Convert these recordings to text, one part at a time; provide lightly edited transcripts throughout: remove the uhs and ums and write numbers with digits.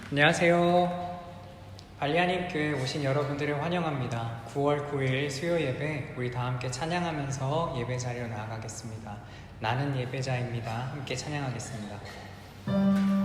안녕하세요. 발리아님 교회 오신 여러분들을 환영합니다. 9월 9일 수요 예배 우리 다 함께 찬양하면서 예배 자리로 나아가겠습니다. 나는 예배자입니다. 함께 찬양하겠습니다. 예배자입니다.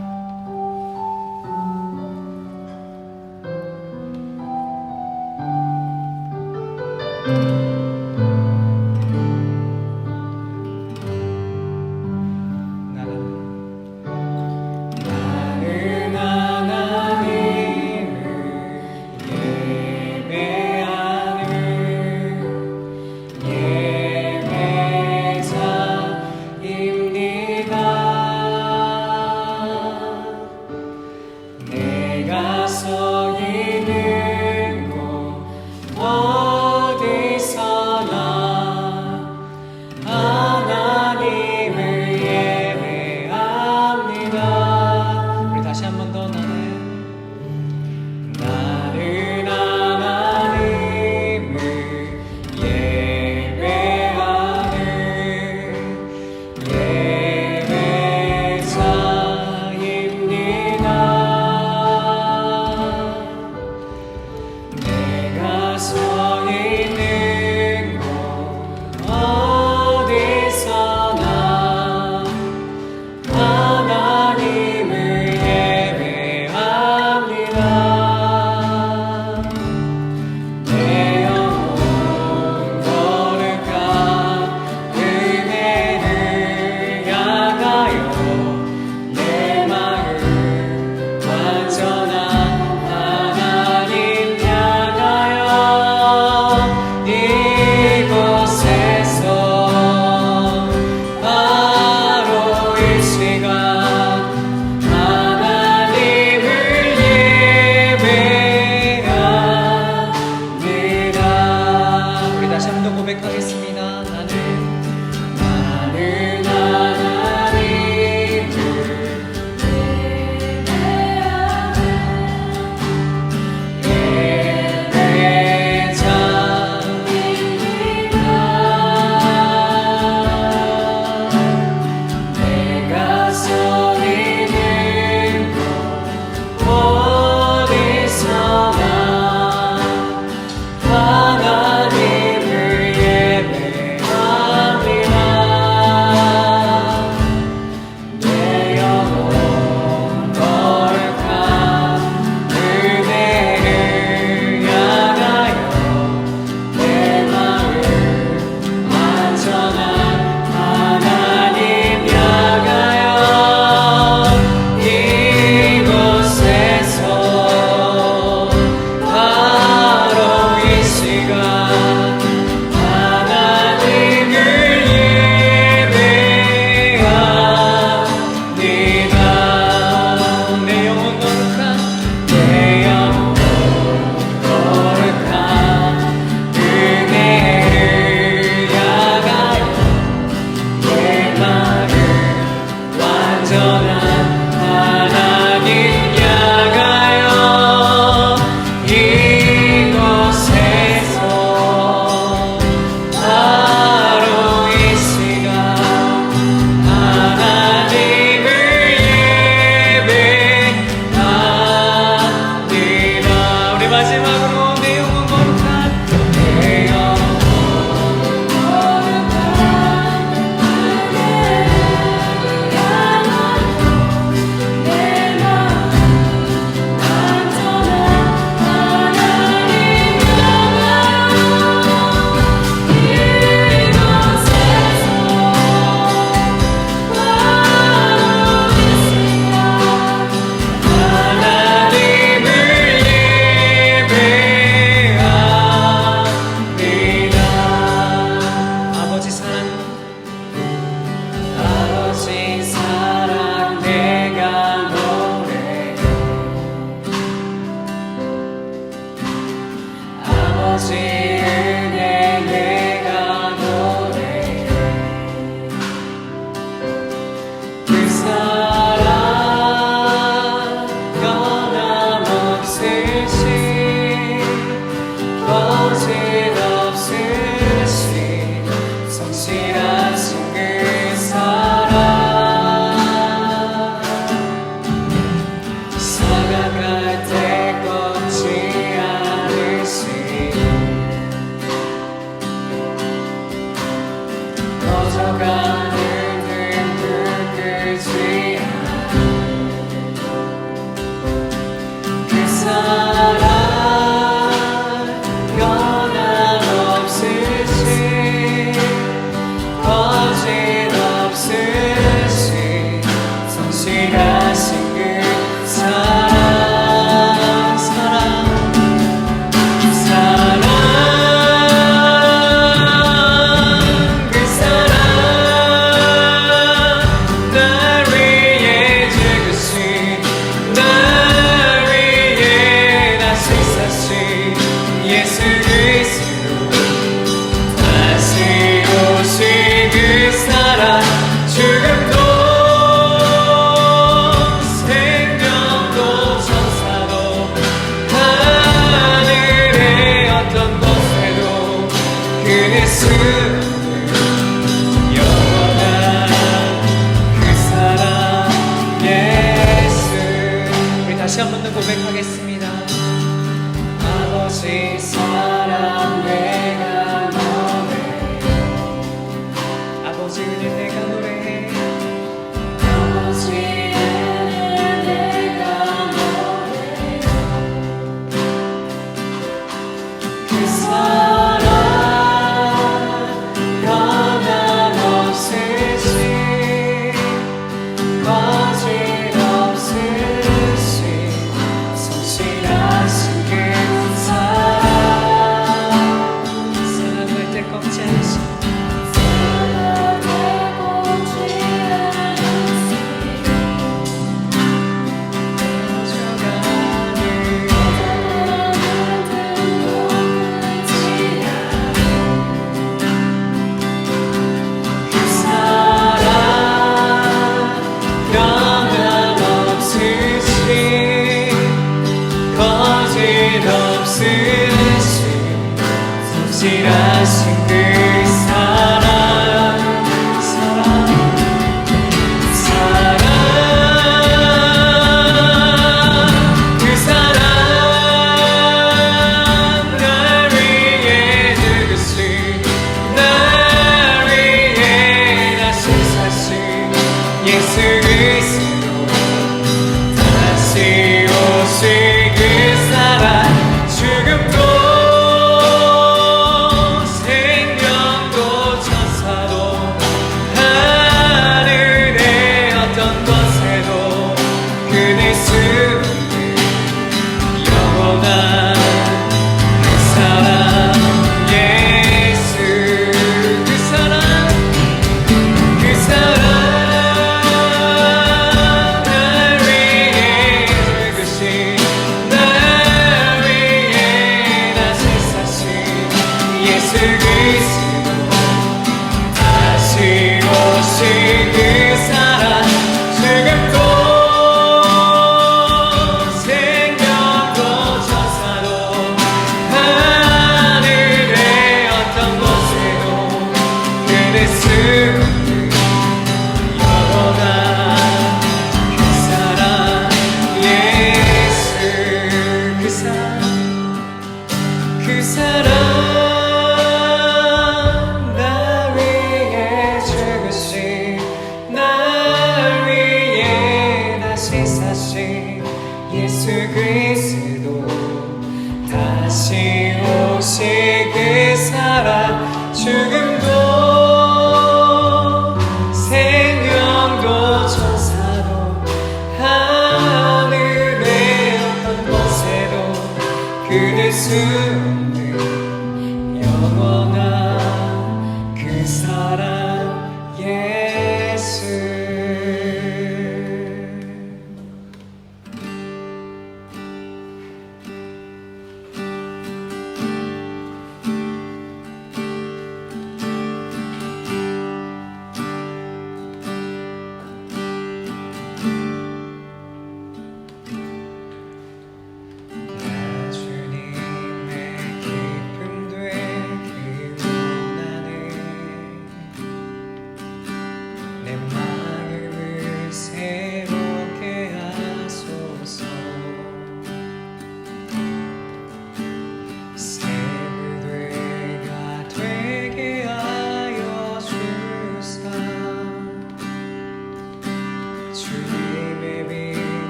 다시 한 번 더 고백하겠습니다. 아버지 사랑 내가 노래해. 아버지 은혜 내가 노래해. 아버지 은혜 내가 노래해. 그 사랑 변함없으시 거짓없으시 성실하신 그 사랑 사랑할 때 꺾지 않으시 성실하신 그 사랑 그 사랑 날 위해 죽으신 날 위해 다시 사신 예수 그리스도 다시 오신 그 사랑 죽음도 그 사랑 날 위해 죽으신 날 위해 다시 사신 예수 그리스도 다시 오실 그 사랑 죽음도 생명도 천사도 하늘의 어떤 곳에도 그릴 수 영원한 그 사랑 예수. 나 주님의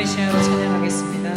메시아로 찬양하겠습니다.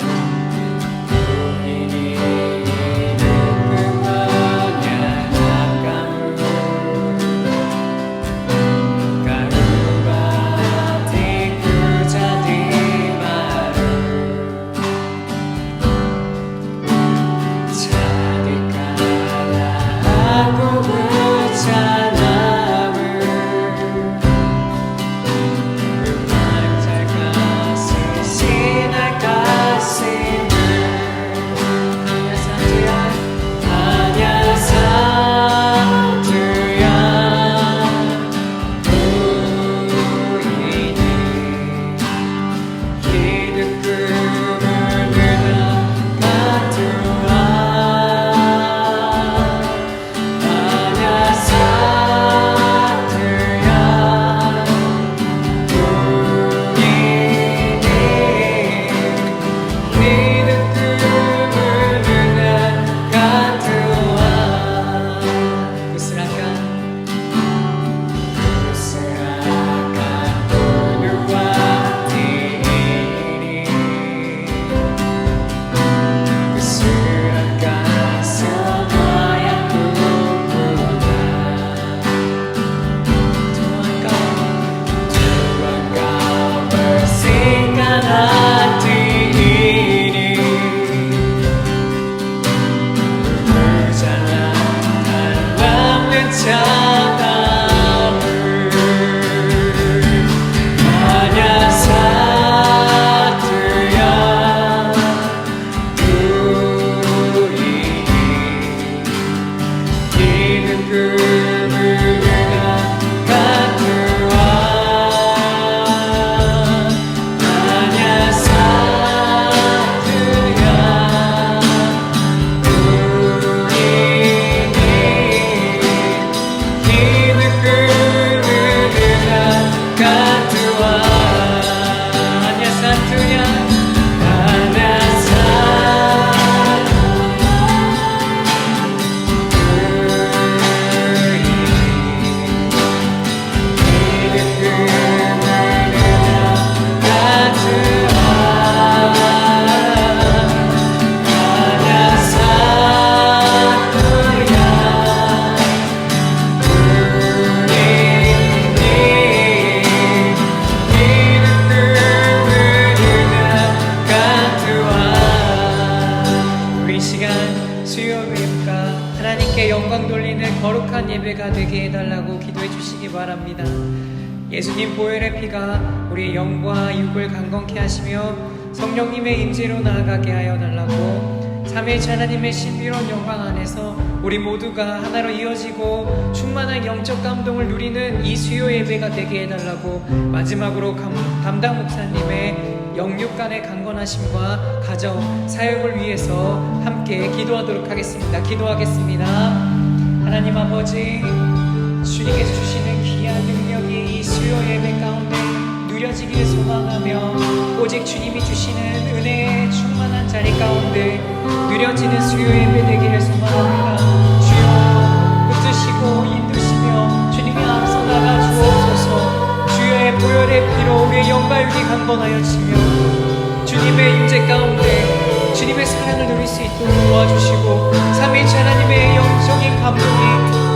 거룩한 예배가 되게 해달라고 기도해 주시기 바랍니다. 예수님 보혈의 피가 우리의 영과 육을 강건케 하시며 성령님의 임재로 나아가게 하여 달라고 삼위일체 하나님의 신비로운 영광 안에서 우리 모두가 하나로 이어지고 충만한 영적 감동을 누리는 이 수요 예배가 되게 해달라고 마지막으로 담당 목사님의 영육간의 강건하심과 가정, 사역을 위해서 함께 기도하도록 하겠습니다. 기도하겠습니다. 하나님 아버지, 주님께서 주시는 귀한 능력이 이 수요 예배 가운데 누려지기를 소망하며 오직 주님이 주시는 은혜의 충만한 자리 가운데 누려지는 수요 예배 되기를 소망합니다. 주여 붙드시고 인도시며 주님이 앞서 나가 주옵소서. 주여의 보혈의 피로 우리의 영과 육이 강건하여 지며 주님의 임재 가운데 주님의 사랑을 누릴 수 있도록 도와주시고 삼위일체 하나님의 영적인 감동이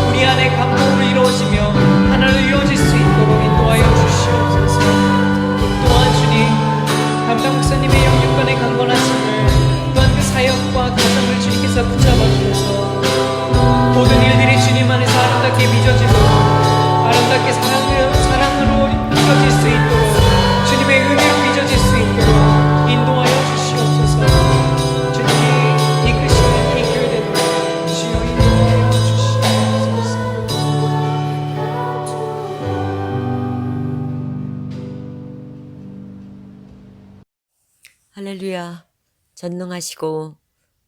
우리 안에 감동으로 이루어지며 하나로 이루어질 수 있도록 인도하여 주시옵소서. 또한 주님 담당 목사님의 영육간의 강건하심을 또한 그 사역과 가정을 주님께서 붙잡아 주셔서 모든 일들이 주님 안에서 아름답게 빚어지고 아름답게 사랑으로 빚어질 수 있도록 주님의 은혜로 빚어질 수 있도록 인도하여 주시옵소서. 주님이 이끄시는 이 교회 되도록 주여 인도하여 주시옵소서. 할렐루야. 전능하시고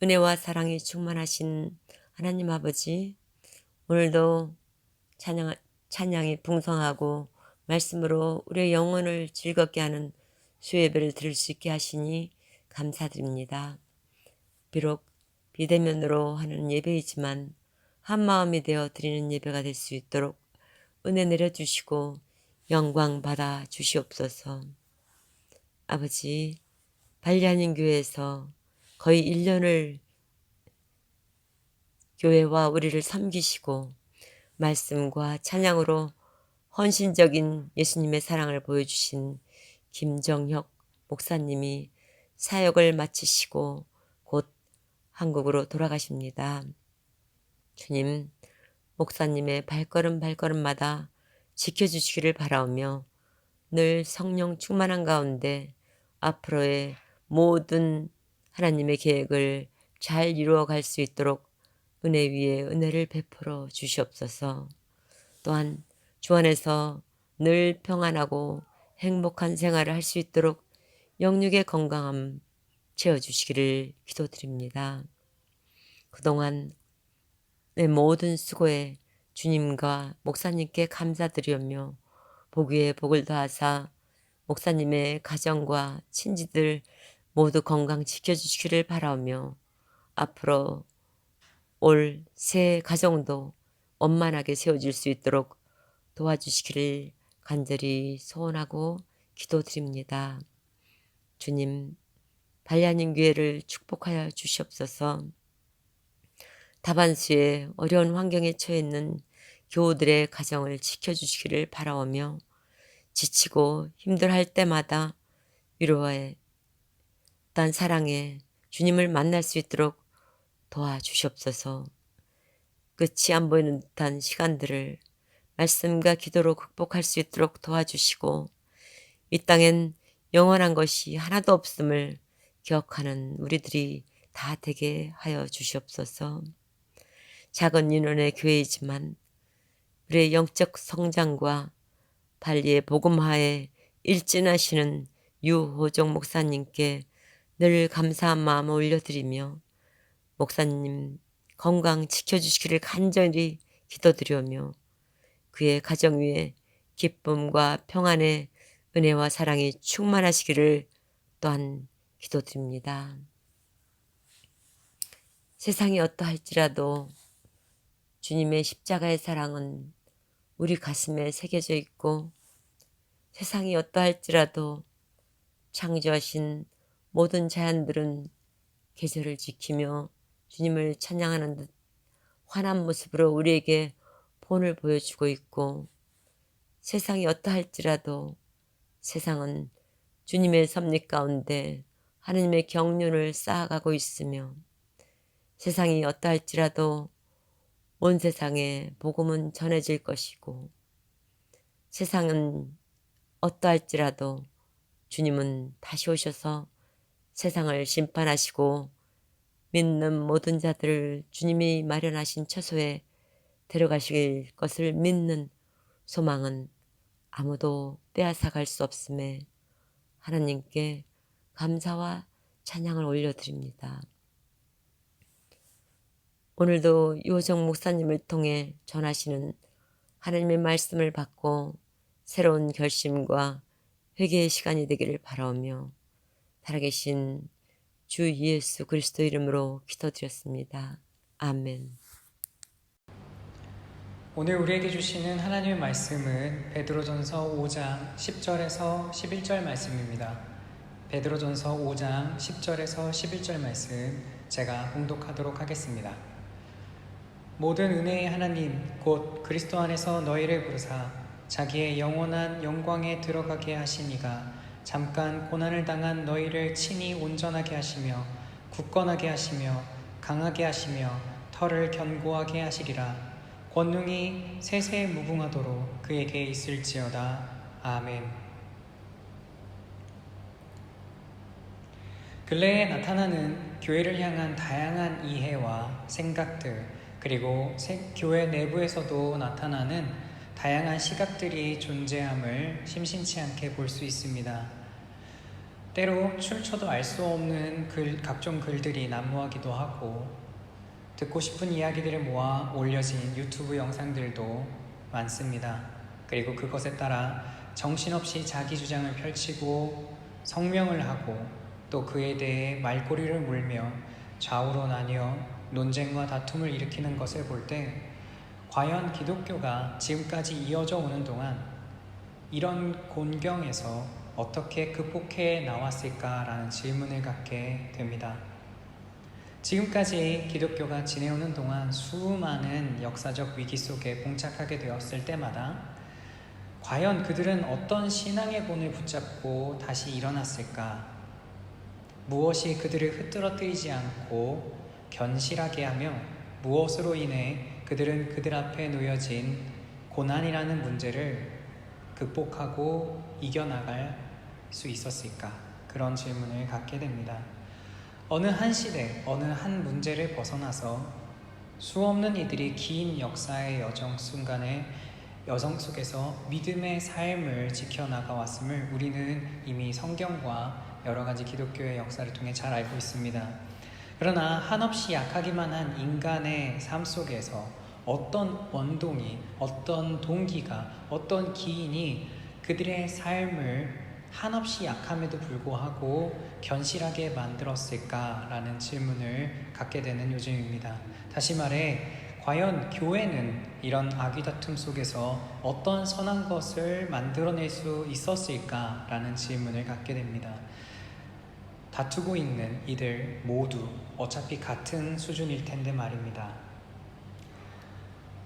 은혜와 사랑이 충만하신 하나님 아버지, 오늘도 찬양이 풍성하고 말씀으로 우리의 영혼을 즐겁게 하는 수요예배를 드릴 수 있게 하시니 감사드립니다. 비록 비대면으로 하는 예배이지만 한마음이 되어 드리는 예배가 될 수 있도록 은혜 내려주시고 영광 받아 주시옵소서. 아버지, 발리하는 교회에서 거의 1년을 교회와 우리를 섬기시고 말씀과 찬양으로 헌신적인 예수님의 사랑을 보여주신 김정혁 목사님이 사역을 마치시고 곧 한국으로 돌아가십니다. 주님, 목사님의 발걸음마다 지켜주시기를 바라오며 늘 성령 충만한 가운데 앞으로의 모든 하나님의 계획을 잘 이루어갈 수 있도록 은혜 위에 은혜를 베풀어 주시옵소서. 또한 주 안에서 늘 평안하고 행복한 생활을 할 수 있도록 영육의 건강함 채워주시기를 기도드립니다. 그동안 내 모든 수고에 주님과 목사님께 감사드리며 복 위에 복을 더하사 목사님의 가정과 친지들 모두 건강 지켜주시기를 바라며 앞으로 올 새 가정도 원만하게 세워질 수 있도록 도와주시기를 간절히 소원하고 기도드립니다. 주님, 발리하는 교회를 축복하여 주시옵소서. 다반수의 어려운 환경에 처해 있는 교우들의 가정을 지켜주시기를 바라오며 지치고 힘들할 때마다 위로에 단 사랑에 주님을 만날 수 있도록 도와주시옵소서. 끝이 안 보이는 듯한 시간들을 말씀과 기도로 극복할 수 있도록 도와주시고 이 땅엔 영원한 것이 하나도 없음을 기억하는 우리들이 다 되게 하여 주시옵소서. 작은 인원의 교회이지만 우리의 영적 성장과 발리의 복음화에 일진하시는 유호정 목사님께 늘 감사한 마음을 올려드리며 목사님 건강 지켜주시기를 간절히 기도드리오며 그의 가정 위에 기쁨과 평안의 은혜와 사랑이 충만하시기를 또한 기도드립니다. 세상이 어떠할지라도 주님의 십자가의 사랑은 우리 가슴에 새겨져 있고 세상이 어떠할지라도 창조하신 모든 자연들은 계절을 지키며 주님을 찬양하는 듯 환한 모습으로 우리에게 본을 보여주고 있고 세상이 어떠할지라도 세상은 주님의 섭리 가운데 하나님의 경륜을 쌓아가고 있으며 세상이 어떠할지라도 온 세상에 복음은 전해질 것이고 세상은 어떠할지라도 주님은 다시 오셔서 세상을 심판하시고 믿는 모든 자들을 주님이 마련하신 처소에 데려가실 것을 믿는 소망은 아무도 빼앗아갈 수 없음에 하나님께 감사와 찬양을 올려드립니다. 오늘도 유호정 목사님을 통해 전하시는 하나님의 말씀을 받고 새로운 결심과 회개의 시간이 되기를 바라오며 살아계신 주 예수 그리스도 이름으로 기도드렸습니다. 아멘. 오늘 우리에게 주시는 하나님의 말씀은 베드로전서 5장 10절에서 11절 말씀입니다. 베드로전서 5장 10절에서 11절 말씀 제가 봉독하도록 하겠습니다. 모든 은혜의 하나님 곧 그리스도 안에서 너희를 부르사 자기의 영원한 영광에 들어가게 하시니가 잠깐 고난을 당한 너희를 친히 온전하게 하시며 굳건하게 하시며 강하게 하시며 털을 견고하게 하시리라. 권능이 세세에 무궁하도록 그에게 있을지어다. 아멘. 근래에 나타나는 교회를 향한 다양한 이해와 생각들 그리고 교회 내부에서도 나타나는 다양한 시각들이 존재함을 심심치 않게 볼 수 있습니다. 때로 출처도 알 수 없는 각종 글들이 난무하기도 하고 듣고 싶은 이야기들을 모아 올려진 유튜브 영상들도 많습니다. 그리고 그것에 따라 정신없이 자기 주장을 펼치고 성명을 하고 또 그에 대해 말꼬리를 물며 좌우로 나뉘어 논쟁과 다툼을 일으키는 것을 볼 때 과연 기독교가 지금까지 이어져 오는 동안 이런 곤경에서 어떻게 극복해 나왔을까라는 질문을 갖게 됩니다. 지금까지 기독교가 지내오는 동안 수많은 역사적 위기 속에 봉착하게 되었을 때마다 과연 그들은 어떤 신앙의 본을 붙잡고 다시 일어났을까? 무엇이 그들을 흐트러뜨리지 않고 견실하게 하며 무엇으로 인해 그들은 그들 앞에 놓여진 고난이라는 문제를 극복하고 이겨나갈 수 있었을까? 그런 질문을 갖게 됩니다. 어느 한 시대, 어느 한 문제를 벗어나서 수없는 이들이 긴 역사의 여정 속에서 믿음의 삶을 지켜나가왔음을 우리는 이미 성경과 여러 가지 기독교의 역사를 통해 잘 알고 있습니다. 그러나 한없이 약하기만 한 인간의 삶 속에서 어떤 원동이, 어떤 동기가, 어떤 기인이 그들의 삶을 한없이 약함에도 불구하고 견실하게 만들었을까라는 질문을 갖게 되는 요즘입니다. 다시 말해, 과연 교회는 이런 악의다툼 속에서 어떤 선한 것을 만들어낼 수 있었을까라는 질문을 갖게 됩니다. 다투고 있는 이들 모두 어차피 같은 수준일 텐데 말입니다.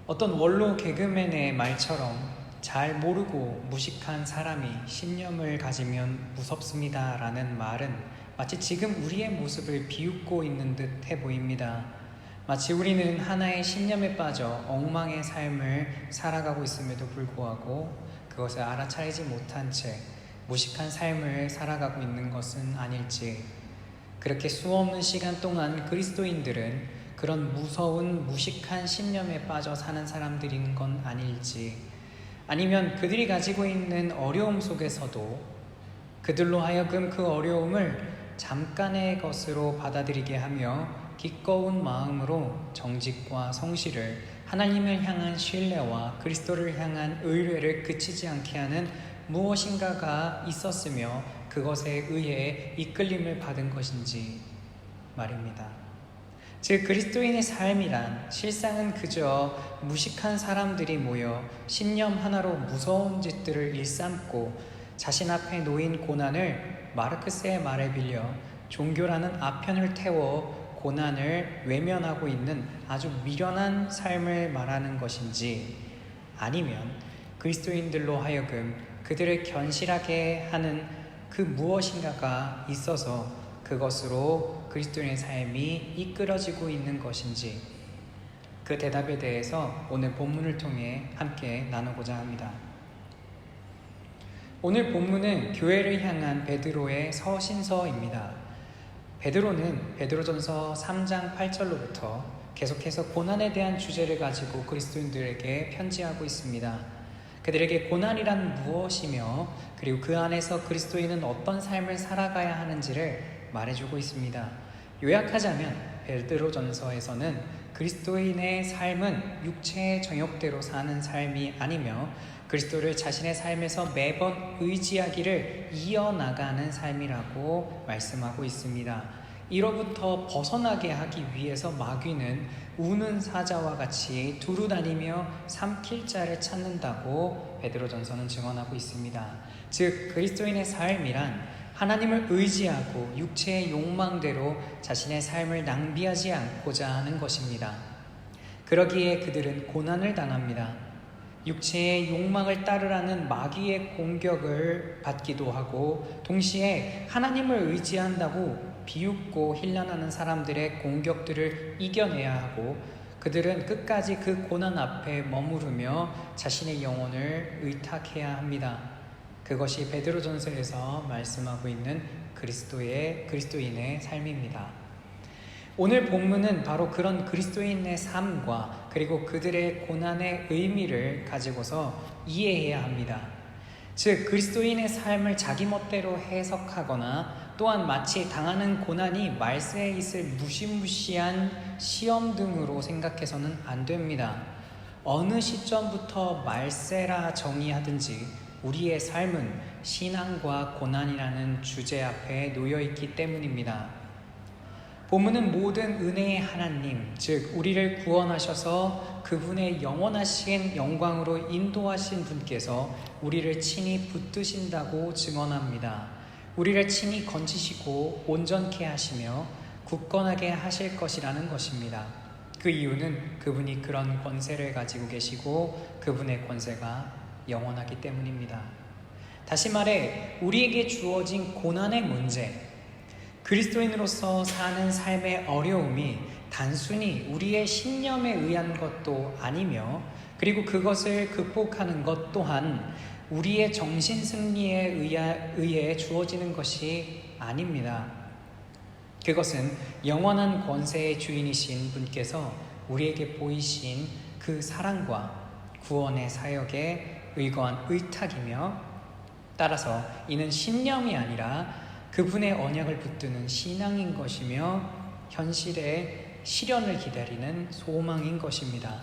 어떤 원로 개그맨의 말처럼 잘 모르고 무식한 사람이 신념을 가지면 무섭습니다 라는 말은 마치 지금 우리의 모습을 비웃고 있는 듯 해 보입니다. 마치 우리는 하나의 신념에 빠져 엉망의 삶을 살아가고 있음에도 불구하고 그것을 알아차리지 못한 채 무식한 삶을 살아가고 있는 것은 아닐지, 그렇게 수없는 시간 동안 그리스도인들은 그런 무서운 무식한 신념에 빠져 사는 사람들인 건 아닐지, 아니면 그들이 가지고 있는 어려움 속에서도 그들로 하여금 그 어려움을 잠깐의 것으로 받아들이게 하며 기꺼운 마음으로 정직과 성실을, 하나님을 향한 신뢰와 그리스도를 향한 의뢰를 그치지 않게 하는 무엇인가가 있었으며 그것에 의해 이끌림을 받은 것인지 말입니다. 즉 그리스도인의 삶이란 실상은 그저 무식한 사람들이 모여 신념 하나로 무서운 짓들을 일삼고 자신 앞에 놓인 고난을 마르크스의 말에 빌려 종교라는 아편을 태워 고난을 외면하고 있는 아주 미련한 삶을 말하는 것인지, 아니면 그리스도인들로 하여금 그들을 견실하게 하는 그 무엇인가가 있어서 그것으로 그리스도인의 삶이 이끌어지고 있는 것인지, 그 대답에 대해서 오늘 본문을 통해 함께 나누고자 합니다. 오늘 본문은 교회를 향한 베드로의 서신서입니다. 베드로는 베드로전서 3장 8절로부터 계속해서 고난에 대한 주제를 가지고 그리스도인들에게 편지하고 있습니다. 그들에게 고난이란 무엇이며 그리고 그 안에서 그리스도인은 어떤 삶을 살아가야 하는지를 말해주고 있습니다. 요약하자면 베드로전서에서는 그리스도인의 삶은 육체의 정욕대로 사는 삶이 아니며 그리스도를 자신의 삶에서 매번 의지하기를 이어나가는 삶이라고 말씀하고 있습니다. 이로부터 벗어나게 하기 위해서 마귀는 우는 사자와 같이 두루 다니며 삼킬 자를 찾는다고 베드로전서는 증언하고 있습니다. 즉 그리스도인의 삶이란 하나님을 의지하고 육체의 욕망대로 자신의 삶을 낭비하지 않고자 하는 것입니다. 그러기에 그들은 고난을 당합니다. 육체의 욕망을 따르라는 마귀의 공격을 받기도 하고 동시에 하나님을 의지한다고 비웃고 힐난하는 사람들의 공격들을 이겨내야 하고, 그들은 끝까지 그 고난 앞에 머무르며 자신의 영혼을 의탁해야 합니다. 그것이 베드로전서에서 말씀하고 있는 그리스도인의 삶입니다. 오늘 본문은 바로 그런 그리스도인의 삶과 그리고 그들의 고난의 의미를 가지고서 이해해야 합니다. 즉 그리스도인의 삶을 자기 멋대로 해석하거나 또한 마치 당하는 고난이 말세에 있을 무시무시한 시험 등으로 생각해서는 안 됩니다. 어느 시점부터 말세라 정의하든지 우리의 삶은 신앙과 고난이라는 주제 앞에 놓여 있기 때문입니다. 본문은 모든 은혜의 하나님, 즉 우리를 구원하셔서 그분의 영원하신 영광으로 인도하신 분께서 우리를 친히 붙드신다고 증언합니다. 우리를 친히 건지시고 온전케 하시며 굳건하게 하실 것이라는 것입니다. 그 이유는 그분이 그런 권세를 가지고 계시고 그분의 권세가 영원하기 때문입니다. 다시 말해 우리에게 주어진 고난의 문제, 그리스도인으로서 사는 삶의 어려움이 단순히 우리의 신념에 의한 것도 아니며, 그리고 그것을 극복하는 것 또한 우리의 정신 승리에 의해 주어지는 것이 아닙니다. 그것은 영원한 권세의 주인이신 분께서 우리에게 보이신 그 사랑과 구원의 사역에 의거한 의탁이며, 따라서 이는 신념이 아니라 그분의 언약을 붙드는 신앙인 것이며 현실의 실현을 기다리는 소망인 것입니다.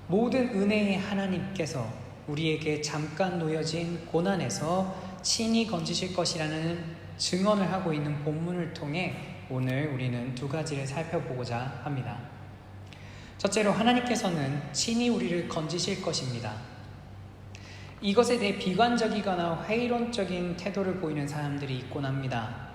모든 은혜의 하나님께서 우리에게 잠깐 놓여진 고난에서 친히 건지실 것이라는 증언을 하고 있는 본문을 통해 오늘 우리는 두 가지를 살펴보고자 합니다. 첫째로, 하나님께서는 친히 우리를 건지실 것입니다. 이것에 대해 비관적이거나 회의론적인 태도를 보이는 사람들이 있곤 합니다.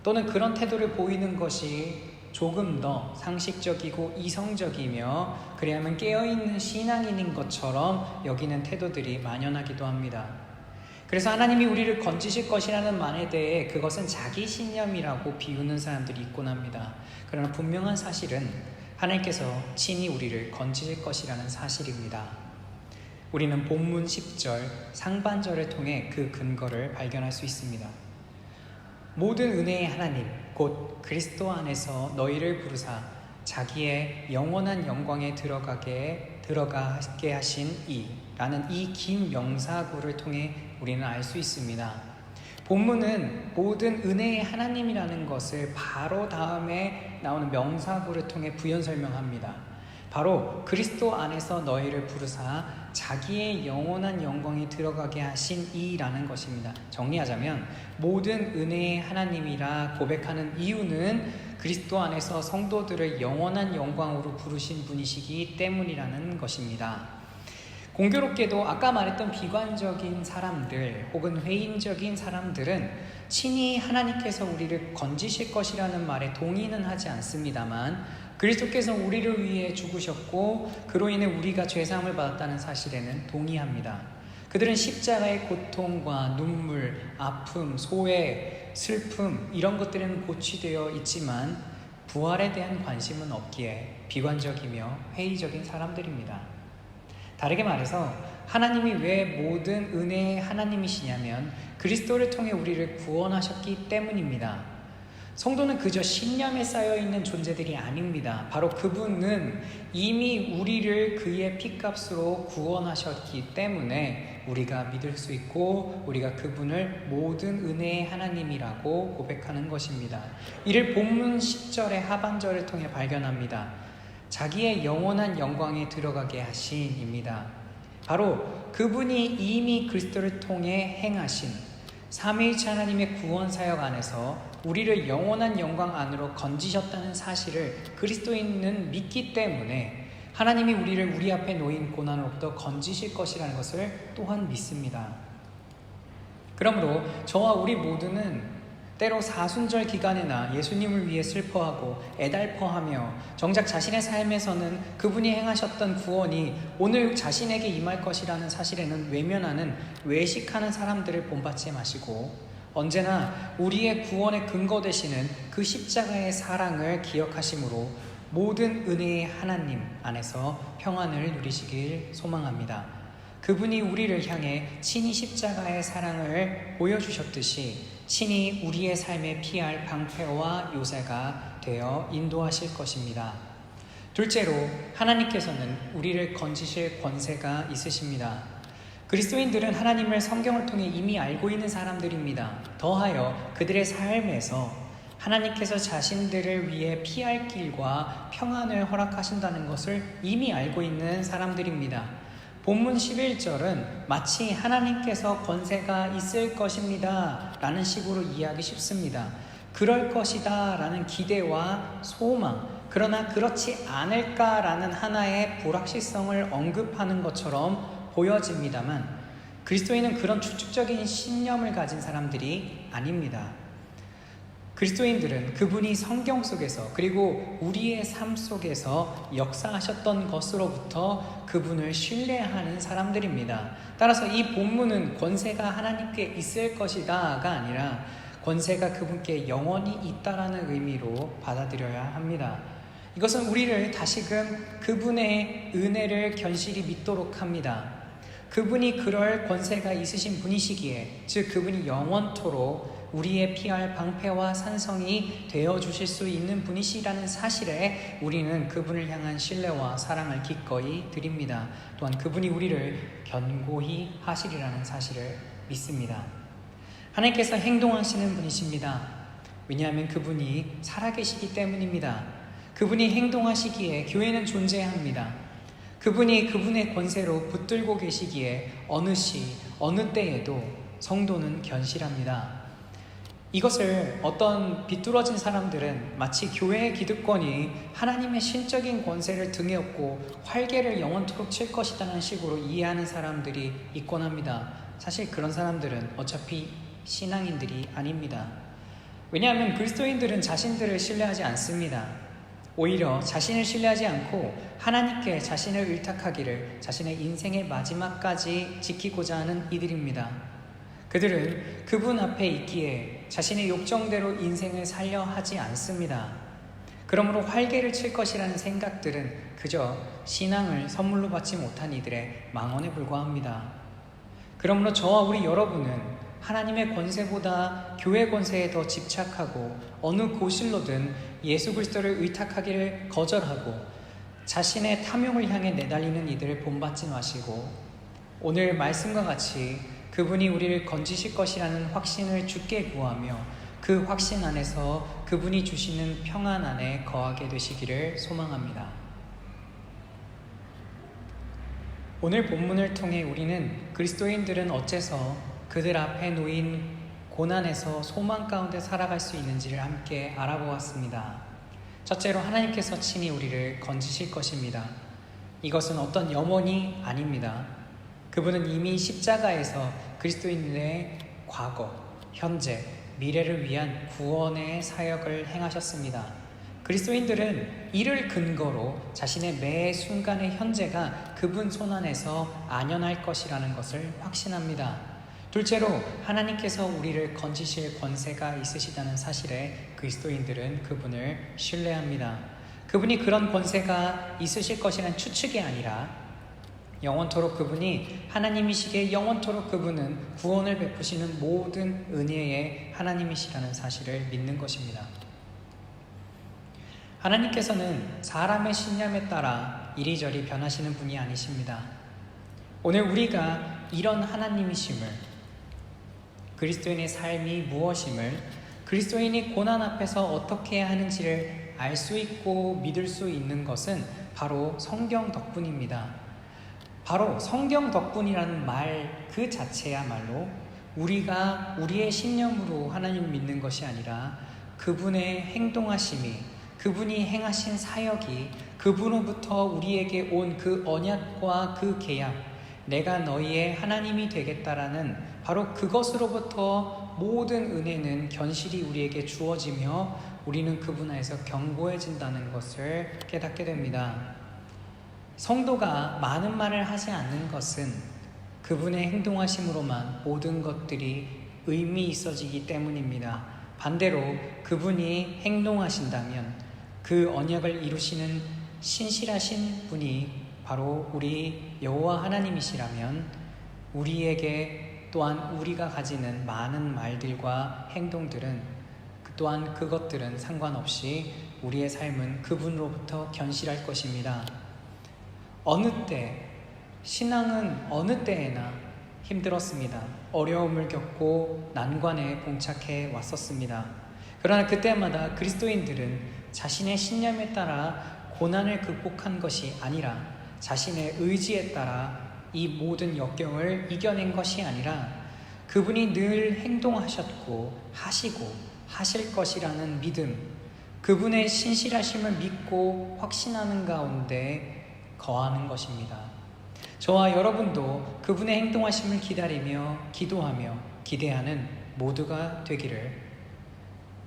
또는 그런 태도를 보이는 것이 조금 더 상식적이고 이성적이며 그래야만 깨어있는 신앙인인 것처럼 여기는 태도들이 만연하기도 합니다. 그래서 하나님이 우리를 건지실 것이라는 말에 대해 그것은 자기 신념이라고 비우는 사람들이 있곤 합니다. 그러나 분명한 사실은 하나님께서 친히 우리를 건지실 것이라는 사실입니다. 우리는 본문 10절 상반절을 통해 그 근거를 발견할 수 있습니다. 모든 은혜의 하나님 곧 그리스도 안에서 너희를 부르사 자기의 영원한 영광에 들어가게 하신 이라는 이 긴 명사구를 통해 우리는 알 수 있습니다. 본문은 모든 은혜의 하나님이라는 것을 바로 다음에 나오는 명사구를 통해 부연 설명합니다. 바로 그리스도 안에서 너희를 부르사 자기의 영원한 영광에 들어가게 하신 이라는 것입니다. 정리하자면 모든 은혜의 하나님이라 고백하는 이유는 그리스도 안에서 성도들을 영원한 영광으로 부르신 분이시기 때문이라는 것입니다. 공교롭게도 아까 말했던 비관적인 사람들 혹은 회의적인 사람들은 친히 하나님께서 우리를 건지실 것이라는 말에 동의는 하지 않습니다만, 그리스도께서 우리를 위해 죽으셨고 그로 인해 우리가 죄사함을 받았다는 사실에는 동의합니다. 그들은 십자가의 고통과 눈물, 아픔, 소외, 슬픔 이런 것들에는 고취되어 있지만 부활에 대한 관심은 없기에 비관적이며 회의적인 사람들입니다. 다르게 말해서 하나님이 왜 모든 은혜의 하나님이시냐면 그리스도를 통해 우리를 구원하셨기 때문입니다. 성도는 그저 신념에 쌓여있는 존재들이 아닙니다. 바로 그분은 이미 우리를 그의 피값으로 구원하셨기 때문에 우리가 믿을 수 있고 우리가 그분을 모든 은혜의 하나님이라고 고백하는 것입니다. 이를 본문 10절의 하반절을 통해 발견합니다. 자기의 영원한 영광에 들어가게 하신입니다. 바로 그분이 이미 그리스도를 통해 행하신 삼위일체 하나님의 구원 사역 안에서 우리를 영원한 영광 안으로 건지셨다는 사실을 그리스도인은 믿기 때문에 하나님이 우리를 우리 앞에 놓인 고난으로부터 건지실 것이라는 것을 또한 믿습니다. 그러므로 저와 우리 모두는 때로 사순절 기간에나 예수님을 위해 슬퍼하고 애달퍼하며 정작 자신의 삶에서는 그분이 행하셨던 구원이 오늘 자신에게 임할 것이라는 사실에는 외면하는 외식하는 사람들을 본받지 마시고 언제나 우리의 구원의 근거 되시는 그 십자가의 사랑을 기억하심으로 모든 은혜의 하나님 안에서 평안을 누리시길 소망합니다. 그분이 우리를 향해 친히 십자가의 사랑을 보여주셨듯이 친히 우리의 삶에 피할 방패와 요새가 되어 인도하실 것입니다. 둘째로, 하나님께서는 우리를 건지실 권세가 있으십니다. 그리스도인들은 하나님을 성경을 통해 이미 알고 있는 사람들입니다. 더하여 그들의 삶에서 하나님께서 자신들을 위해 피할 길과 평안을 허락하신다는 것을 이미 알고 있는 사람들입니다. 본문 11절은 마치 하나님께서 권세가 있을 것입니다 라는 식으로 이해하기 쉽습니다. 그럴 것이다 라는 기대와 소망, 그러나 그렇지 않을까라는 하나의 불확실성을 언급하는 것처럼 보여집니다만 그리스도인은 그런 추측적인 신념을 가진 사람들이 아닙니다. 그리스도인들은 그분이 성경 속에서 그리고 우리의 삶 속에서 역사하셨던 것으로부터 그분을 신뢰하는 사람들입니다. 따라서 이 본문은 권세가 하나님께 있을 것이다가 아니라 권세가 그분께 영원히 있다라는 의미로 받아들여야 합니다. 이것은 우리를 다시금 그분의 은혜를 견실히 믿도록 합니다. 그분이 그럴 권세가 있으신 분이시기에, 즉 그분이 영원토록 우리의 피할 방패와 산성이 되어주실 수 있는 분이시라는 사실에 우리는 그분을 향한 신뢰와 사랑을 기꺼이 드립니다. 또한 그분이 우리를 견고히 하시리라는 사실을 믿습니다. 하나님께서 행동하시는 분이십니다. 왜냐하면 그분이 살아계시기 때문입니다. 그분이 행동하시기에 교회는 존재합니다. 그분이 그분의 권세로 붙들고 계시기에 어느 시, 어느 때에도 성도는 견실합니다. 이것을 어떤 비뚤어진 사람들은 마치 교회의 기득권이 하나님의 신적인 권세를 등에 업고 활개를 영원토록 칠 것이라는 식으로 이해하는 사람들이 있곤 합니다. 사실 그런 사람들은 어차피 신앙인들이 아닙니다. 왜냐하면 그리스도인들은 자신들을 신뢰하지 않습니다. 오히려 자신을 신뢰하지 않고 하나님께 자신을 의탁하기를 자신의 인생의 마지막까지 지키고자 하는 이들입니다. 그들은 그분 앞에 있기에 자신의 욕정대로 인생을 살려 하지 않습니다. 그러므로 활개를 칠 것이라는 생각들은 그저 신앙을 선물로 받지 못한 이들의 망언에 불과합니다. 그러므로 저와 우리 여러분은 하나님의 권세보다 교회 권세에 더 집착하고 어느 고실로든 예수 그리스도를 의탁하기를 거절하고 자신의 탐욕을 향해 내달리는 이들을 본받지 마시고 오늘 말씀과 같이 그분이 우리를 건지실 것이라는 확신을 주께 구하며 그 확신 안에서 그분이 주시는 평안 안에 거하게 되시기를 소망합니다. 오늘 본문을 통해 우리는 그리스도인들은 어째서 그들 앞에 놓인 고난에서 소망 가운데 살아갈 수 있는지를 함께 알아보았습니다. 첫째로 하나님께서 친히 우리를 건지실 것입니다. 이것은 어떤 염원이 아닙니다. 그분은 이미 십자가에서 그리스도인의 과거, 현재, 미래를 위한 구원의 사역을 행하셨습니다. 그리스도인들은 이를 근거로 자신의 매 순간의 현재가 그분 손안에서 안연할 것이라는 것을 확신합니다. 둘째로 하나님께서 우리를 건지실 권세가 있으시다는 사실에 그리스도인들은 그분을 신뢰합니다. 그분이 그런 권세가 있으실 것이라는 추측이 아니라 영원토록 그분이 하나님이시기에 영원토록 그분은 구원을 베푸시는 모든 은혜의 하나님이시라는 사실을 믿는 것입니다. 하나님께서는 사람의 신념에 따라 이리저리 변하시는 분이 아니십니다. 오늘 우리가 이런 하나님이심을, 그리스도인의 삶이 무엇임을, 그리스도인이 고난 앞에서 어떻게 해야 하는지를 알 수 있고 믿을 수 있는 것은 바로 성경 덕분입니다. 바로 성경 덕분이라는 말 그 자체야말로 우리가 우리의 신념으로 하나님 믿는 것이 아니라 그분의 행동하심이, 그분이 행하신 사역이, 그분으로부터 우리에게 온 그 언약과 그 계약, 내가 너희의 하나님이 되겠다라는 바로 그것으로부터 모든 은혜는 견실히 우리에게 주어지며 우리는 그분 안에서 견고해진다는 것을 깨닫게 됩니다. 성도가 많은 말을 하지 않는 것은 그분의 행동하심으로만 모든 것들이 의미 있어지기 때문입니다. 반대로 그분이 행동하신다면 그 언약을 이루시는 신실하신 분이 바로 우리 여호와 하나님이시라면 우리에게 또한 우리가 가지는 많은 말들과 행동들은 또한 그것들은 상관없이 우리의 삶은 그분으로부터 견실할 것입니다. 어느 때, 신앙은 어느 때에나 힘들었습니다. 어려움을 겪고 난관에 봉착해 왔었습니다. 그러나 그때마다 그리스도인들은 자신의 신념에 따라 고난을 극복한 것이 아니라 자신의 의지에 따라 이 모든 역경을 이겨낸 것이 아니라 그분이 늘 행동하셨고 하시고 하실 것이라는 믿음, 그분의 신실하심을 믿고 확신하는 가운데 거하는 것입니다. 저와 여러분도 그분의 행동하심을 기다리며 기도하며 기대하는 모두가 되기를,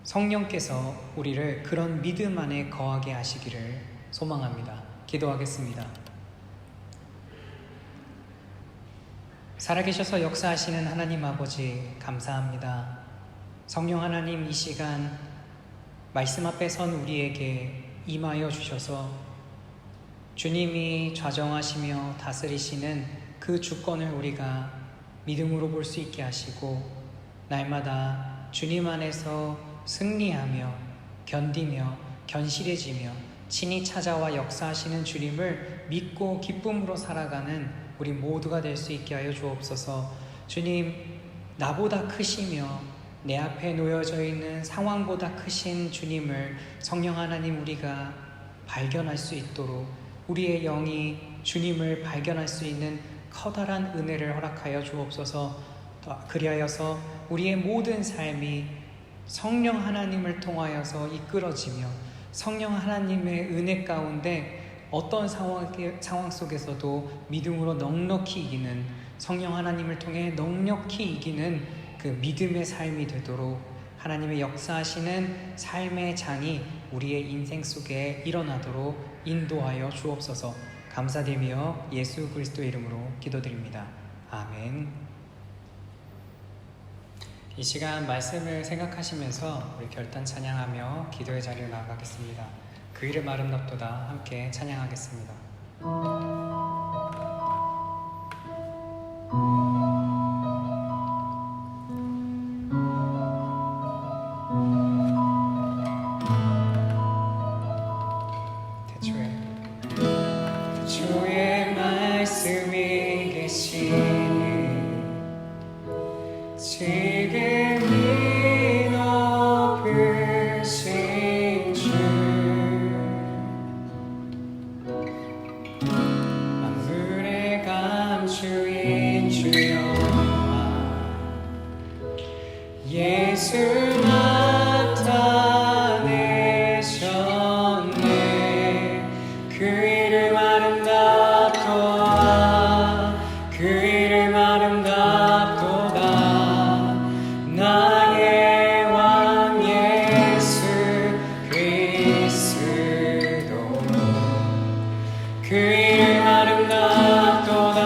성령께서 우리를 그런 믿음 안에 거하게 하시기를 소망합니다. 기도하겠습니다. 살아계셔서 역사하시는 하나님 아버지, 감사합니다. 성령 하나님, 이 시간 말씀 앞에 선 우리에게 임하여 주셔서 주님이 좌정하시며 다스리시는 그 주권을 우리가 믿음으로 볼 수 있게 하시고, 날마다 주님 안에서 승리하며 견디며 견실해지며 친히 찾아와 역사하시는 주님을 믿고 기쁨으로 살아가는 우리 모두가 될 수 있게 하여 주옵소서. 주님, 나보다 크시며 내 앞에 놓여져 있는 상황보다 크신 주님을 성령 하나님 우리가 발견할 수 있도록 우리의 영이 주님을 발견할 수 있는 커다란 은혜를 허락하여 주옵소서. 그리하여서 우리의 모든 삶이 성령 하나님을 통하여서 이끌어지며 성령 하나님의 은혜 가운데 어떤 상황 속에서도 믿음으로 넉넉히 이기는, 성령 하나님을 통해 넉넉히 이기는 그 믿음의 삶이 되도록 하나님의 역사하시는 삶의 장이 우리의 인생 속에 일어나도록 인도하여 주옵소서. 감사드리며 예수 그리스도의 이름으로 기도드립니다. 아멘. 이 시간 말씀을 생각하시면서 우리 결단 찬양하며 기도의 자리로 나아가겠습니다. 그 이름 아름답도다 함께 찬양하겠습니다. 주의 말씀이 계시니 지금이 높으신 주, 만물의 감주인 주여, 예수 나타내셨네. 그 이름 아름답도다, 그 이름 아름답도다. 나의 왕 예수 그리스도, 그 이름 아름답도다.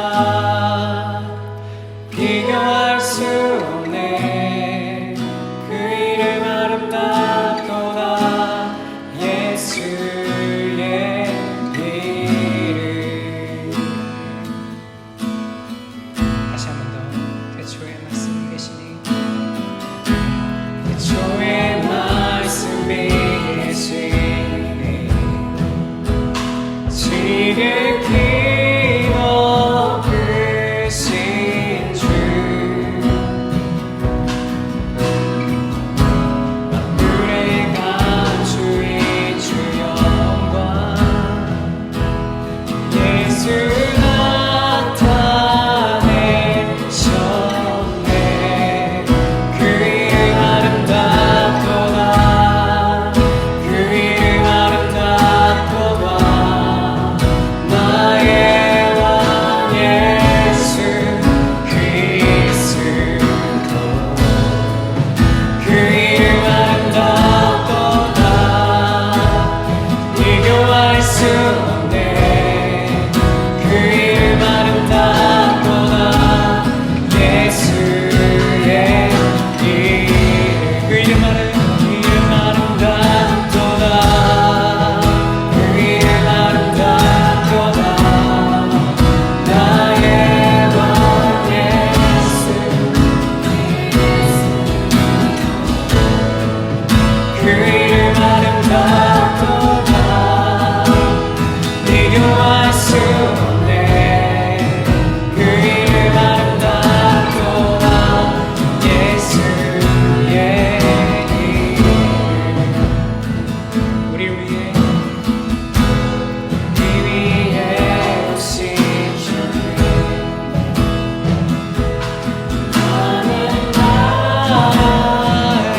비교할 수 없네. 그 이름 아름답도다. 예수의 이름. 다시 한 번 더. 태초에 말씀이 계시니, 태초에 말씀이 계시니 지극히 높으신 주, 만물의 감주인 주 영광, 예수 나타내셨네. 그 이름 아름답도다, 그 이름 아름답도다. 나의 왕 예수 그리스도, 그 이름 아름답도다. 비교할 수 없네. 그 이름 아름답도다. 예수의 이름. 그 이름 아름답도다. 그 이름 아름답도다. 나의 왕 예수, 그 이름 아름답도다. 비교할 수 없네. 그 이름 아름답도다. 예수의 이름. 우리 위에 오신 주님, 나는 나의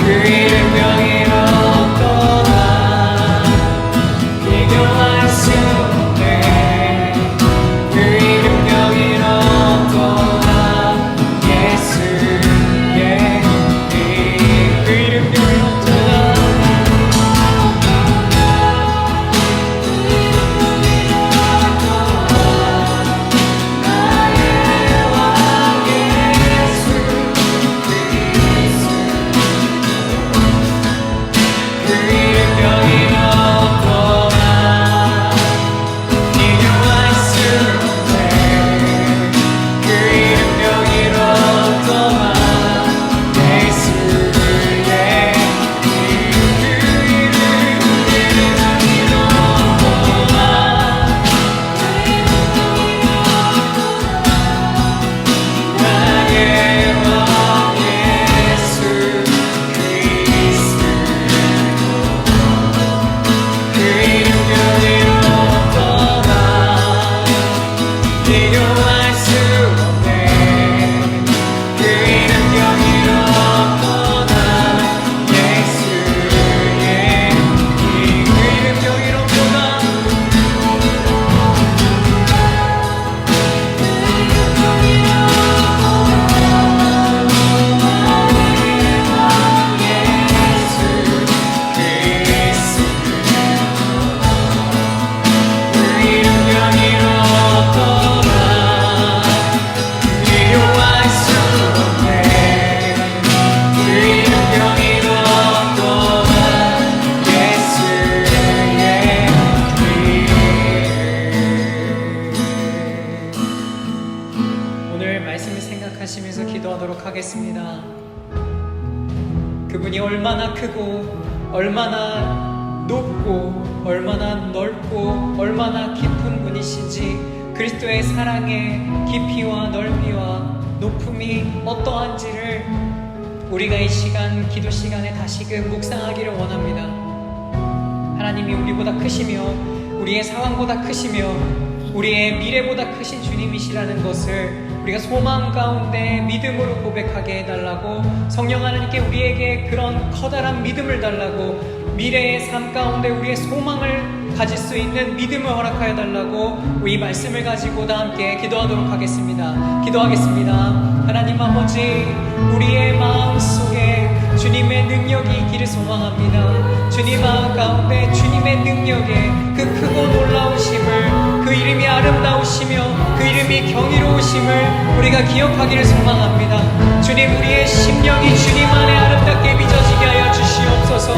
그 이름 명의롭도다 비교할 수 없네 그 이름 명의롭도다 예수 예 그 이름 명의롭도다 생각하시면서 기도하도록 하겠습니다. 그분이 얼마나 크고 얼마나 높고 얼마나 넓고 얼마나 깊은 분이신지 그리스도의 사랑의 깊이와 넓이와 높음이 어떠한지를 우리가 이 시간 기도 시간에 다시금 묵상하기를 원합니다. 하나님이 우리보다 크시며 우리의 상황보다 크시며 우리의 미래보다 크신 주님이시라는 것을 우리가 소망 가운데 믿음으로 고백하게 해달라고, 성령 하나님께 우리에게 그런 커다란 믿음을 달라고, 미래의 삶 가운데 우리의 소망을 가질 수 있는 믿음을 허락하여 달라고 우리 말씀을 가지고 다 함께 기도하도록 하겠습니다. 기도하겠습니다. 하나님 아버지, 우리의 마음속에 주님의 능력이 있기를 소망합니다. 주님 마음 가운데 주님의 능력에 그 크고 놀라우심을, 그 이름이 아름다우시며 그 이름이 경이로우심을 우리가 기억하기를 소망합니다. 주님, 우리의 심령이 주님 안에 아름답게 빚어지게 하여 주시옵소서.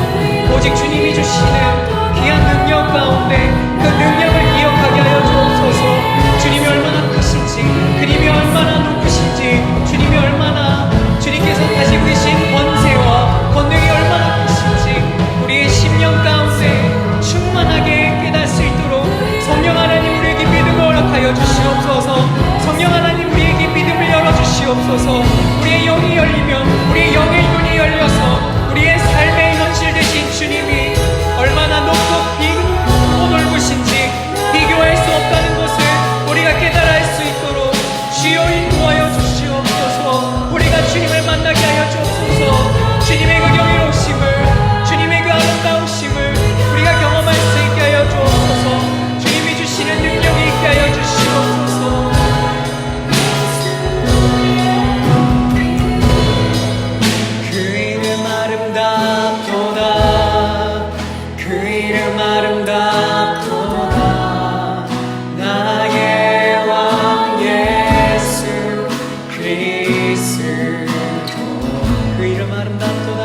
오직 주님이 주시는 귀한 능력 가운데 그 능력을 기억하게 하여 주옵소서. 주님이 얼마나 크신지, 주님이 얼마나 높으신지, 주님이 얼마나 주님께서 가지고 계신 권세와 권능이 얼마나 크신지 우리의 심령 가운데 충만하게 깨달을 수 있도록 성령 하나님 우리에게 믿음을 허락하여 주시옵소서. 성령 하나님 우리에게 믿음을 열어주시옵소서. 우리의 영이 열리면 우리의 영의 눈이 열려서 우리의 삶의 현실 되신 주님이 얼마나 높고 깊고 넓으신지 비교할 수 없다는 것을 우리가 깨달을 수 있도록 주여 인도하여 주시옵소서. 우리가 주님을 만나게 하여 주옵소서. 주님의 그 경이로우심을, 주님의 그 아름다우심을 우리가 경험할 수 있게 하여 주옵소서. 주님이 주시는 능력이 있게 하여 주시옵소서. 그 이름 아름답도다, 그 이름 아름답도다. 나의 왕 예수 그리스도, 그 이름 아름답도다.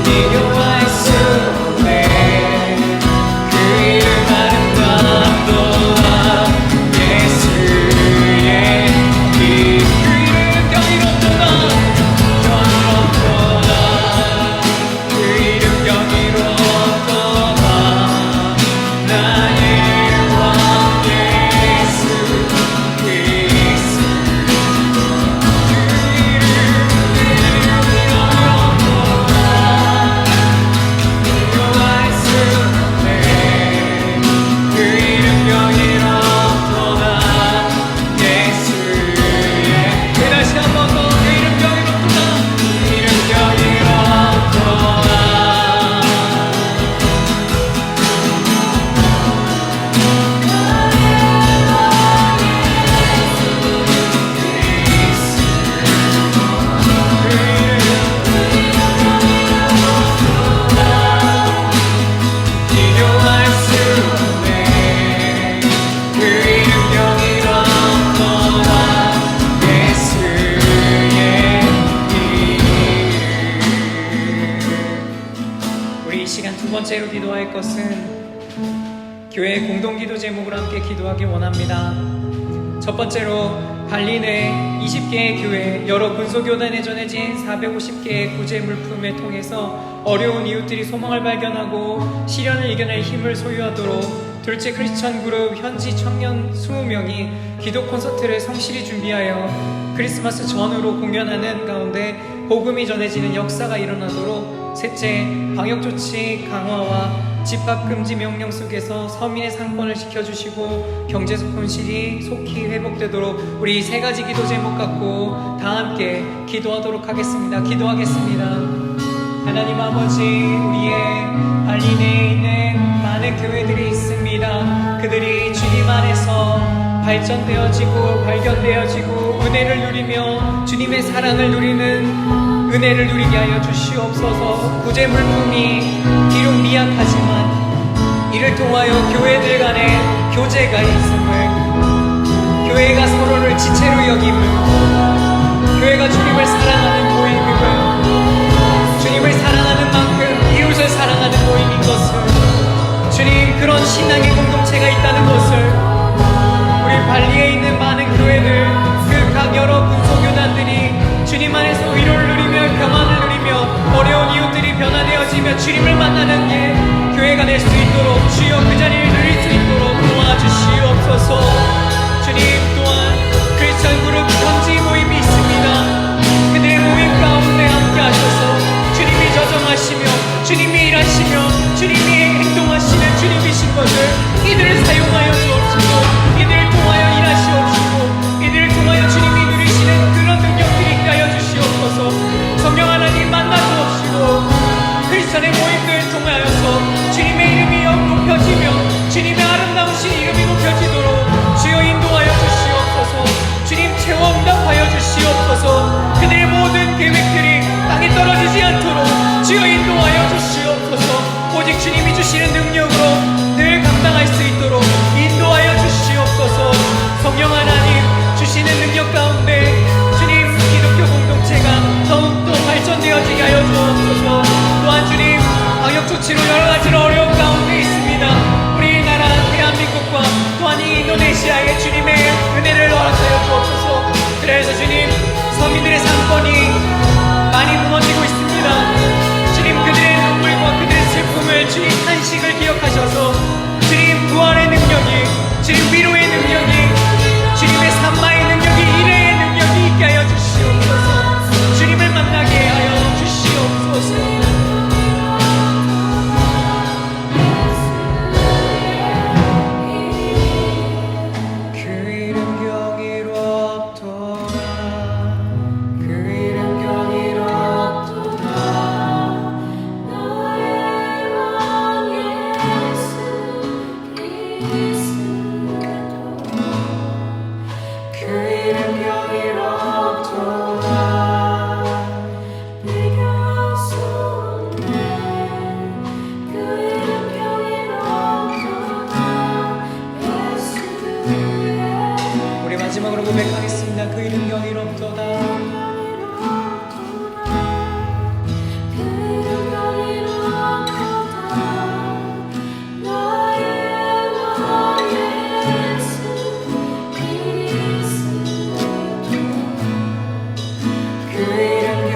비교할 수 없네. 그 이름 아름답도다. 제로 기도할 것은 교회 공동기도 제목으로 함께 기도하기 원합니다. 첫 번째로 발리 내 20개의 교회, 여러 군소교단에 전해진 450개의 구제 물품을 통해서 어려운 이웃들이 소망을 발견하고 시련을 이겨낼 힘을 소유하도록 둘째 크리스천 그룹 현지 청년 20명이 기도 콘서트를 성실히 준비하여 크리스마스 전후로 공연하는 가운데 복음이 전해지는 역사가 일어나도록 셋째, 방역조치 강화와 집합금지 명령 속에서 서민의 상권을 지켜주시고 경제 손실이 속히 회복되도록 우리 세 가지 기도 제목 갖고 다 함께 기도하도록 하겠습니다. 기도하겠습니다. 하나님 아버지, 우리의 발리 내에 있는 많은 교회들이 있습니다. 그들이 주님 안에서 발전되어지고 발견되어지고 은혜를 누리며 주님의 사랑을 누리는 은혜를 누리게 하여 주시옵소서. 구제 물품이 비록 미약하지만 이를 통하여 교회들 간에 교제가 있음을, 교회가 서로를 지체로 여김을, 교회가 주님을 사랑하는 모임임을, 주님을 사랑하는 만큼 이웃을 사랑하는 모임인 것을, 주님 그런 신앙의 공동체가 있다는 것을 우리 발리에 있는 많은 교회들, 그 각 여러 군소교단들이 주님 안에서 위로를 누리며 평안을 누리며 어려운 이웃들이 변화되어지며 주님을 만나는 게 교회가 될 수 있도록 주여 그 자리를 누릴 수 있도록 도와주시옵소서. 주님 또한 크리스천 그룹 현지 모임이 있습니다. 그들의 모임 가운데 함께 하셔서 주님이 저정하시며 주님이 일하시며 주님이 행동하시는 주님이신 것을 이들을 사용하여 주옵시고 이들을 통하여 일하시옵시고 이들을 통하여 주님이 누리시는 그런 능력들이 있게 하여 주시옵소서. 성령 하나님 만나 주옵시고 크리스천의 모임들을 통하여서 주님의 이름이 높여지며 주님의 아름다우신 이름이 높여지도록 주여 인도하여 주시옵소서. 주님 채워 응답하여 주시옵소서. 그들의 모든 계획들이 땅에 떨어지지 않도록 주여 인도하여 주시옵소서. 오직 주님이 주시는 능력으로 늘 감당할 수 있도록 인도하여 주시옵소서. 성령 하나님 주시는 능력 가운데 주님 기독교 공동체가 더욱더 발전되어지게 하여 주옵소서. 또한 주님 방역조치로 여러가지로 어려운 가운데 있습니다. 우리나라 대한민국과 또한 이 인도네시아에 주님의 은혜를 허락하여 주옵소서. 그래서 주님 서민들의 상권이 많이 무너지고 있습니다. 주님 그들의 눈물과 그들의 슬픔을 주님 탄식을 기억하셔서 주님 부활의 능력이, 주님 위로의 능력이, 주님의 산마의 능력이, 일회의 능력이 있게 하여 주시옵소서. 주님을 만나게 하여 주시옵소서. 마지막으로 고백하겠습니다. 그 이름 경이롭도다. Yeah.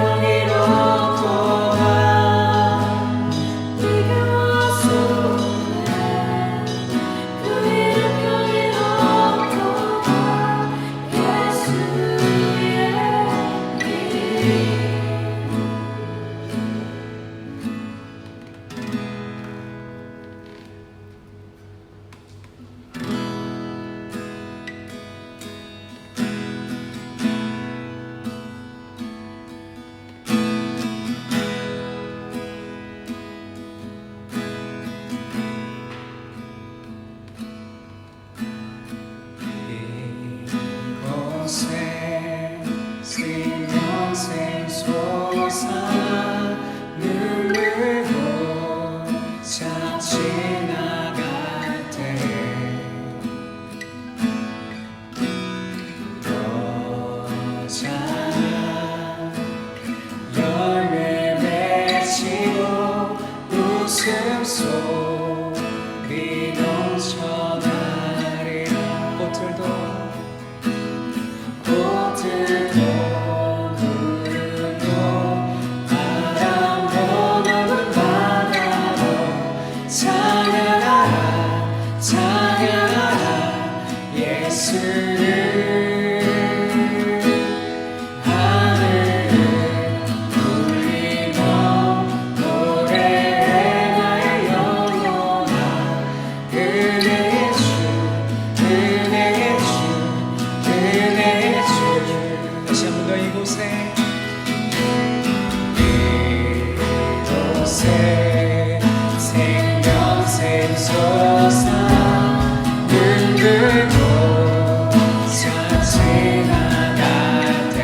예수를 하늘을 울리며 노래해 나의 영혼아 은혜의 주 은혜의 주 은혜의 주 다시 한 번 더 이곳에 생명 샘솟아 눈 들고 천지 나갈 때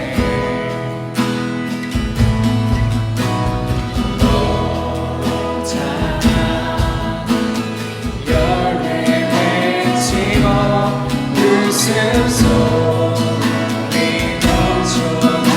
오잖아 열매 맺히고 웃음소리 넘쳐나리라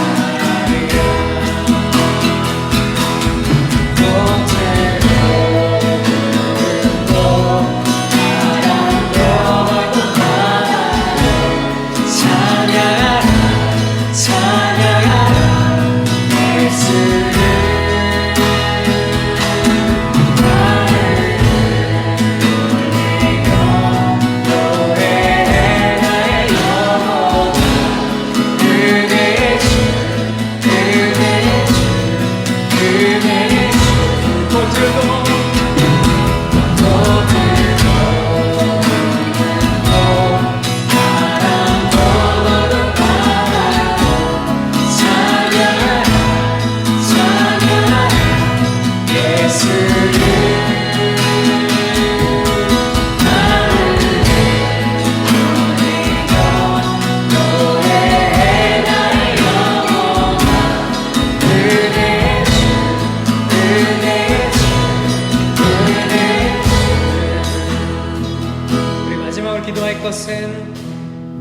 기도할 것은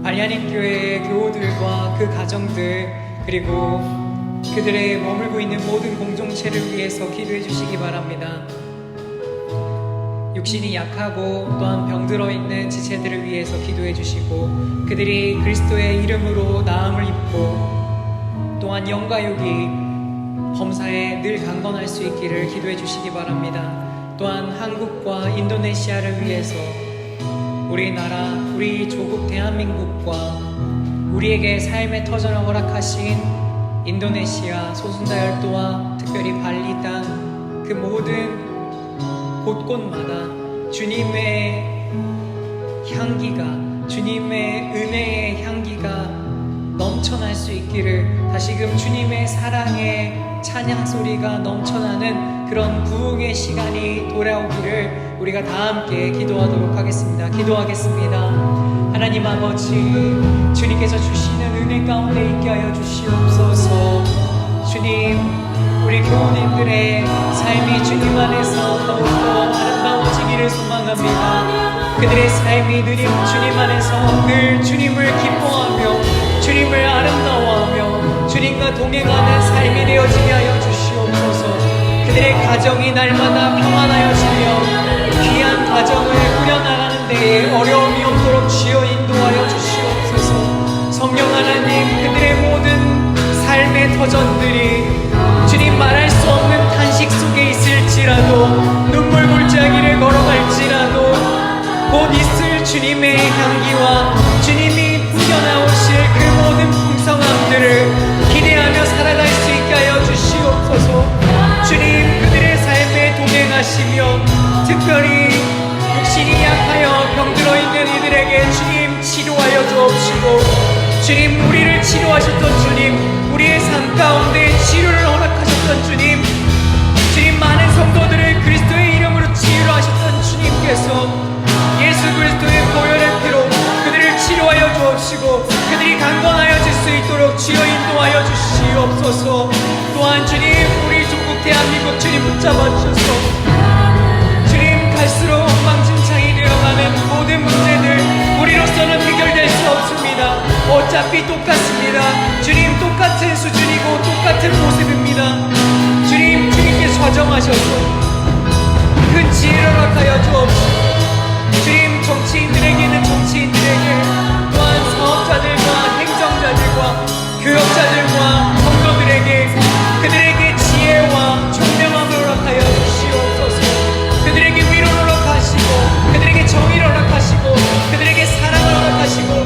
알야닉 교회의 교우들과 그 가정들 그리고 그들의 머물고 있는 모든 공동체를 위해서 기도해 주시기 바랍니다. 육신이 약하고 또한 병들어 있는 지체들을 위해서 기도해 주시고 그들이 그리스도의 이름으로 나음을 입고 또한 영과 육이 범사에 늘 강건할 수 있기를 기도해 주시기 바랍니다. 또한 한국과 인도네시아를 위해서 우리나라, 우리 조국 대한민국과 우리에게 삶의 터전을 허락하신 인도네시아 소순다열도와 특별히 발리 땅 그 모든 곳곳마다 주님의 향기가 주님의 은혜의 향기가 넘쳐날 수 있기를 다시금 주님의 사랑의 찬양 소리가 넘쳐나는 그런 부흥의 시간이 돌아오기를 우리가 다 함께 기도하도록 하겠습니다. 기도하겠습니다. 하나님 아버지, 주님께서 주시는 은혜 가운데 있게 하여 주시옵소서. 주님, 우리 교우님들의 삶이 주님 안에서 더욱더 아름다워지기를 소망합니다. 그들의 삶이 늘 주님 안에서 늘 주님을 기뻐하며 주님을 아름다워하며 주님과 동행하는 삶이 되어지게 하여 주시옵소서. 그들의 가정이 날마다 평안하여지며 귀한 가정을 꾸려나가는 데에 어려움이 없도록 주여 인도하여 주시옵소서. 성령 하나님, 그들의 모든 삶의 터전들이 주님 말할 수 없는 탄식 속에 있을지라도 눈물 골짜기를 걸어갈지라도 곧 있을 주님의 향기와 주님이 풍겨나오실 그 모든 풍성함들을 기대하며 살아갈 수 있게 하여 주시옵소서. 주님, 그들의 삶에 동행하시며 특별히 육신이 약하여 병들어 있는 이들에게 주님 치료하여 주옵시고 주님, 우리를 치료하셨던 주님, 우리의 삶 가운데 치료를 허락하셨던 주님, 주님 많은 성도들을 그리스도의 이름으로 치유를 하셨던 주님께서 예수 그리스도의 보혈의 피로 그들을 치료하여 주옵시고 그들이 강건하여질 수 있도록 주여 인도하여 주시옵소서. 또한 주님, 우리 조국 대한민국 주님 붙잡아 주셔서 주님, 갈수록 엉망진창이 되어가는 모든 문제들 우리로서는 해결될 수 없습니다. 어차피 똑같습니다. 주님, 똑같은 수준이고 똑같은 모습입니다. 주님, 주님께서 좌정하셔서 큰 지혜를 허락하여 주옵시고 주님, 정치인들에게는 정치인들에게 또한 사업자들과 행정자들과 교역자들과 성도들에게 그들에게 지혜와 총명함을 허락하여 주시옵소서. 그들에게 위로를 허락하시고 그들에게 정의를 허락하시고 그들에게 사랑을 허락하시고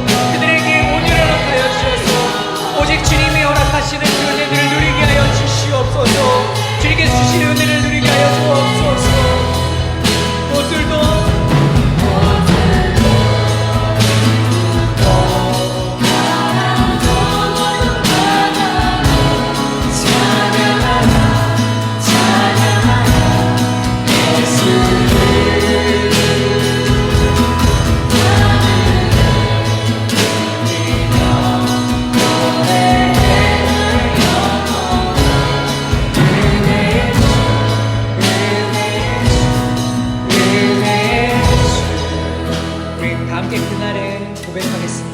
고백하겠습니다.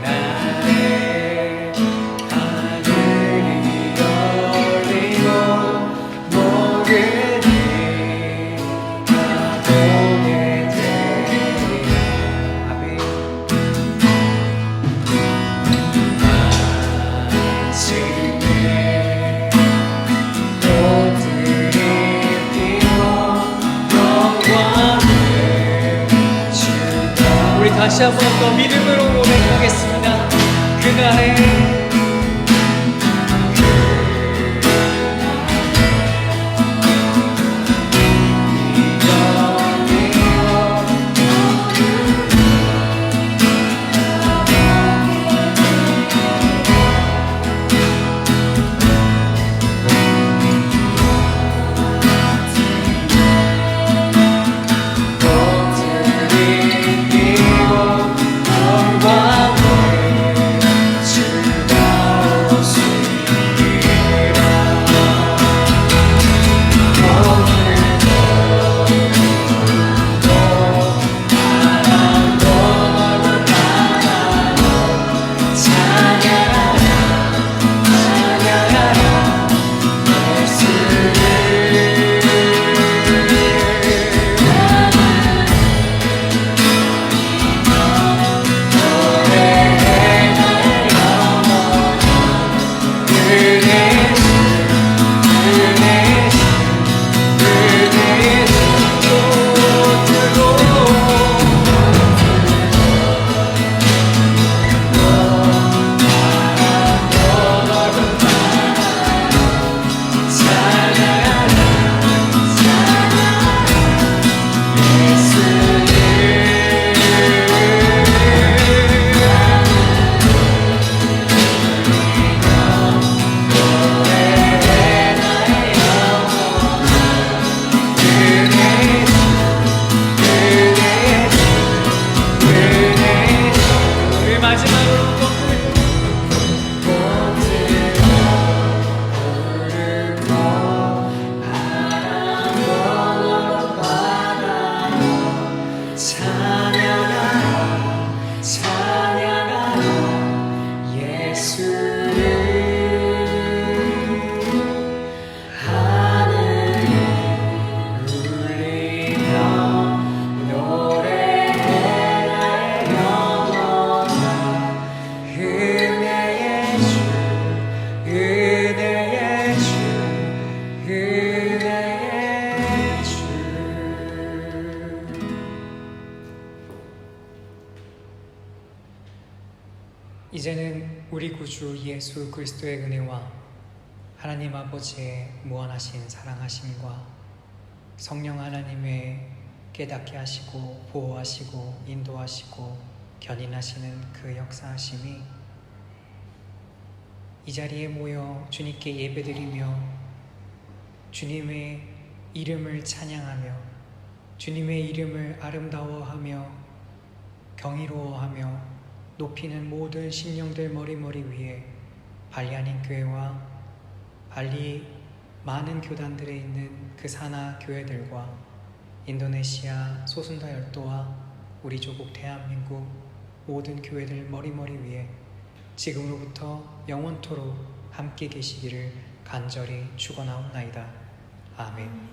그날에 하늘이 열리고 모든 일이 다 보게 되리라. 아멘. 아침에 꽃들이 피고 영광을 주다. 우리 다시 한번 더 믿음으로 고백하겠습니다. 그날에 이제는 우리 구주 예수 그리스도의 은혜와 하나님 아버지의 무한하신 사랑하심과 성령 하나님의 깨닫게 하시고 보호하시고 인도하시고 견인하시는 그 역사하심이 이 자리에 모여 주님께 예배드리며 주님의 이름을 찬양하며 주님의 이름을 아름다워하며 경이로워하며 높이는 모든 심령들 머리머리 위에 발리하님 교회와 발리 많은 교단들에 있는 그 산하 교회들과 인도네시아 소순다 열도와 우리 조국 대한민국 모든 교회들 머리머리 위에 지금으로부터 영원토록 함께 계시기를 간절히 축원하옵나이다. 아멘.